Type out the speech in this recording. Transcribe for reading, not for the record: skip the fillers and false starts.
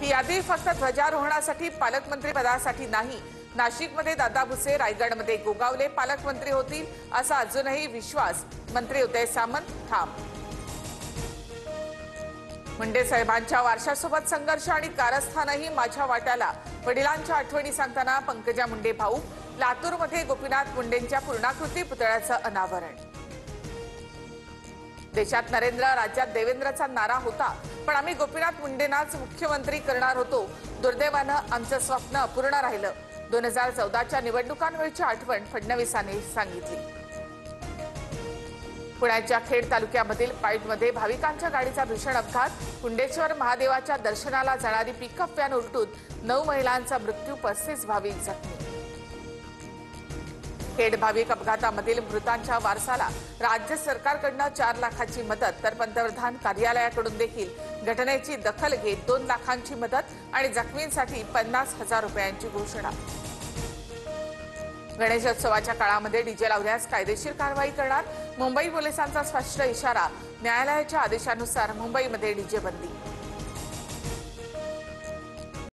ही यादी फक्त ध्वजारोहणासाठी पालकमंत्री पदासाठी नाही। नाशिकमध्ये दादा भुसे, रायगडमध्ये गोगावले पालकमंत्री होतील असा अजूनही विश्वास मंत्री उदय सामंत ठाम। मुंडे साहेबांच्या वारशासोबत संघर्ष आणि कारस्थानही माझ्या वाट्याला, वडिलांच्या आठवणी सांगताना पंकजा मुंडे भाऊ। लातूरमध्ये गोपीनाथ मुंडेंच्या पूर्णाकृती पुतळ्याचं अनावरण। देशात नरेंद्र, राज्यात देवेंद्रचा नारा होता, पण आम्ही गोपीनाथ मुंडेंनाच मुख्यमंत्री करणार होतो। दुर्दैवानं आमचं स्वप्न अपूर्ण राहिलं। 2014च्या निवडणुकांवेळची आठवण फडणवीसांनी सांगितली। पुण्याच्या खेड तालुक्यामधील पाईटमध्ये भाविकांच्या गाडीचा भीषण अपघात। कुंडेश्वर महादेवाच्या दर्शनाला जाणारी पिकअप व्हॅन उलटून 9 महिलांचा मृत्यू, 35 भाविक जखमी। खेड भाविक अपघातामधील मृतांच्या वारसाला राज्य सरकारकडून 4 लाखाची मदत, तर पंतप्रधान कार्यालयाकडून देखील घटनेची दखल घेत 2 लाखांची मदत आणि जखमींसाठी 50,000 रुपयांची घोषणा। गणेशोत्सवाच्या काळामध्ये डीजे लावल्यास कायदेशीर कारवाई करणार, मुंबई पोलिसांचा स्पष्ट इशारा। न्यायालयाच्या आदेशानुसार मुंबईमध्ये डीजे बंदी।